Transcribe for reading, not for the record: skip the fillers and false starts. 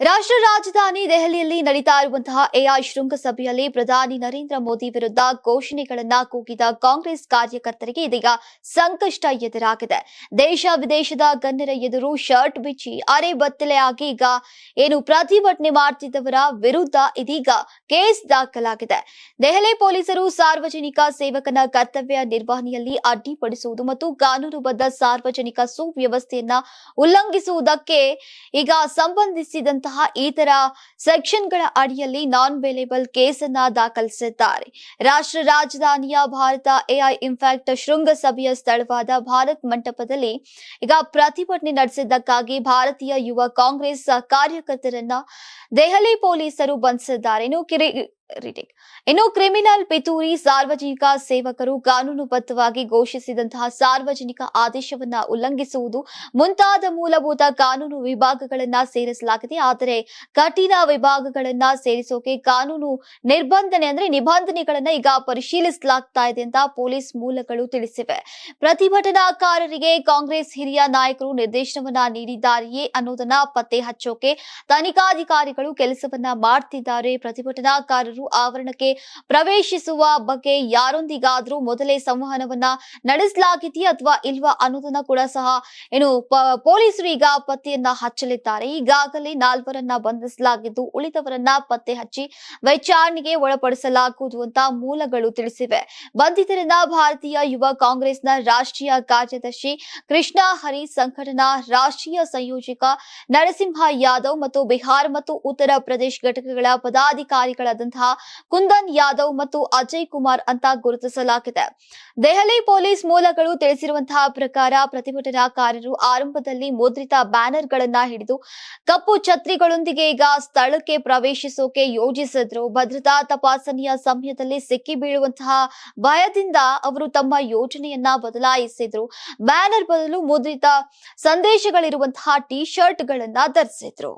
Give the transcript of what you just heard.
ರಾಷ್ಟ್ರ ರಾಜಧಾನಿ ದೆಹಲಿಯಲ್ಲಿ ನಡೀತಾ ಇರುವಂತಹ ಎಐ ಶೃಂಗಸಭೆಯಲ್ಲಿ ಪ್ರಧಾನಿ ನರೇಂದ್ರ ಮೋದಿ ವಿರುದ್ಧ ಘೋಷಣೆಗಳನ್ನ ಕೂಗಿದ ಕಾಂಗ್ರೆಸ್ ಕಾರ್ಯಕರ್ತರಿಗೆ ಇದೀಗ ಸಂಕಷ್ಟ ಎದುರಾಗಿದೆ. ದೇಶ ವಿದೇಶದ ಗಣ್ಯರ ಎದುರು ಶರ್ಟ್ ಬಿಚ್ಚಿ ಅರೆ ಬತ್ತಲೆಯಾಗಿ ಈಗ ಏನು ಪ್ರತಿಭಟನೆ ಮಾಡ್ತಿದ್ದವರ ವಿರುದ್ಧ ಇದೀಗ ಕೇಸ್ ದಾಖಲಾಗಿದೆ. ದೆಹಲಿ ಪೊಲೀಸರು ಸಾರ್ವಜನಿಕ ಸೇವಕನ ಕರ್ತವ್ಯ ನಿರ್ವಹಣೆಯಲ್ಲಿ ಅಡ್ಡಿಪಡಿಸುವುದು ಮತ್ತು ಕಾನೂನುಬದ್ಧ ಸಾರ್ವಜನಿಕ ಸುವ್ಯವಸ್ಥೆಯನ್ನ ಉಲ್ಲಂಘಿಸುವುದಕ್ಕೆ ಈಗ ಸಂಬಂಧಿಸಿದಂತೆ ಇತರ ಸೆಕ್ಷನ್ಗಳ ಅಡಿಯಲ್ಲಿ ನಾನ್ ಬೇಲೇಬಲ್ ಕೇಸನ್ನ ದಾಖಲಿಸಿದ್ದಾರೆ. ರಾಷ್ಟ್ರ ರಾಜಧಾನಿಯ ಭಾರತ ಎಐ ಇಂಪ್ಯಾಕ್ಟ್ ಶೃಂಗಸಭೆಯ ಸ್ಥಳವಾದ ಭಾರತ್ ಮಂಟಪದಲ್ಲಿ ಈಗ ಪ್ರತಿಭಟನೆ ನಡೆಸಿದ್ದಕ್ಕಾಗಿ ಭಾರತೀಯ ಯುವ ಕಾಂಗ್ರೆಸ್ ಕಾರ್ಯಕರ್ತರನ್ನ ದೆಹಲಿ ಪೊಲೀಸರು ಬಂಧಿಸಿದ್ದಾರೆ. ಇನ್ನು ಕ್ರಿಮಿನಲ್ ಪಿತೂರಿ, ಸಾರ್ವಜನಿಕ ಸೇವಕರು ಕಾನೂನುಬದ್ಧವಾಗಿ ಘೋಷಿಸಿದಂತಹ ಸಾರ್ವಜನಿಕ ಆದೇಶವನ್ನ ಉಲ್ಲಂಘಿಸುವುದು ಮುಂತಾದ ಮೂಲಭೂತ ಕಾನೂನು ವಿಭಾಗಗಳನ್ನ ಸೇರಿಸಲಾಗಿದೆ. ಆದರೆ ಕಠಿಣ ವಿಭಾಗಗಳನ್ನ ಸೇರಿಸೋಕೆ ಕಾನೂನು ನಿಬಂಧನೆಗಳನ್ನ ಈಗ ಪರಿಶೀಲಿಸಲಾಗ್ತಾ ಇದೆ ಅಂತ ಪೊಲೀಸ್ ಮೂಲಗಳು ತಿಳಿಸಿವೆ. ಪ್ರತಿಭಟನಾಕಾರರಿಗೆ ಕಾಂಗ್ರೆಸ್ ಹಿರಿಯ ನಾಯಕರು ನಿರ್ದೇಶನವನ್ನ ನೀಡಿದ್ದಾರೆಯೇ ಅನ್ನೋದನ್ನ ಪತ್ತೆ ಹಚ್ಚೋಕೆ ತನಿಖಾಧಿಕಾರಿಗಳು ಕೆಲಸವನ್ನ ಮಾಡ್ತಿದ್ದಾರೆ. ಪ್ರತಿಭಟನಾಕಾರರು ಆವರಣಕ್ಕೆ ಪ್ರವೇಶಿಸುವ ಬಗ್ಗೆ ಯಾರೊಂದಿಗಾದ್ರೂ ಮೊದಲೇ ಸಂವಹನವನ್ನ ನಡೆಸಲಾಗಿದೆಯಾ ಅಥವಾ ಇಲ್ವಾ ಅನ್ನೋದನ್ನ ಕೂಡ ಸಹ ಪೊಲೀಸರು ಈಗ ಪತ್ತೆಯನ್ನ ಹಚ್ಚಲಿದ್ದಾರೆ. ಈಗಾಗಲೇ 4 ಬಂಧಿಸಲಾಗಿದ್ದು ಉಳಿದವರನ್ನ ಪತ್ತೆ ಹಚ್ಚಿ ವಿಚಾರಣೆಗೆ ಒಳಪಡಿಸಲಾಗುವುದು ಅಂತ ಮೂಲಗಳು ತಿಳಿಸಿವೆ. ಬಂಧಿತರನ್ನ ಭಾರತೀಯ ಯುವ ಕಾಂಗ್ರೆಸ್ನ ರಾಷ್ಟ್ರೀಯ ಕಾರ್ಯದರ್ಶಿ ಕೃಷ್ಣ ಹರಿ, ಸಂಘಟನಾ ರಾಷ್ಟ್ರೀಯ ಸಂಯೋಜಕ ನರಸಿಂಹ ಯಾದವ್ ಮತ್ತು ಬಿಹಾರ ಮತ್ತು ಉತ್ತರ ಪ್ರದೇಶ ಘಟಕಗಳ ಪದಾಧಿಕಾರಿಗಳಾದಂತಹ ಕುಂದನ್ ಯಾದವ್ ಮತ್ತು ಅಜಯ್ ಕುಮಾರ್ ಅಂತ ಗುರುತಿಸಲಾಗಿದೆ. ದೆಹಲಿ ಪೊಲೀಸ್ ಮೂಲಗಳು ತಿಳಿಸಿರುವಂತಹ ಪ್ರಕಾರ ಪ್ರತಿಭಟನಾಕಾರರು ಆರಂಭದಲ್ಲಿ ಮುದ್ರಿತ ಬ್ಯಾನರ್ಗಳನ್ನ ಹಿಡಿದು ಕಪ್ಪು ಛತ್ರಿಗಳೊಂದಿಗೆ ಈಗ ಸ್ಥಳಕ್ಕೆ ಪ್ರವೇಶಿಸೋಕೆ ಯೋಜಿಸಿದ್ರು. ಭದ್ರತಾ ತಪಾಸಣೆಯ ಸಮಯದಲ್ಲಿ ಸಿಕ್ಕಿ ಬೀಳುವಂತಹ ಭಯದಿಂದ ಅವರು ತಮ್ಮ ಯೋಜನೆಯನ್ನ ಬದಲಾಯಿಸಿದ್ರು. ಬ್ಯಾನರ್ ಬದಲು ಮುದ್ರಿತ ಸಂದೇಶಗಳಿರುವಂತಹ ಟಿ ಶರ್ಟ್ ಗಳನ್ನ ಧರಿಸಿದ್ರು.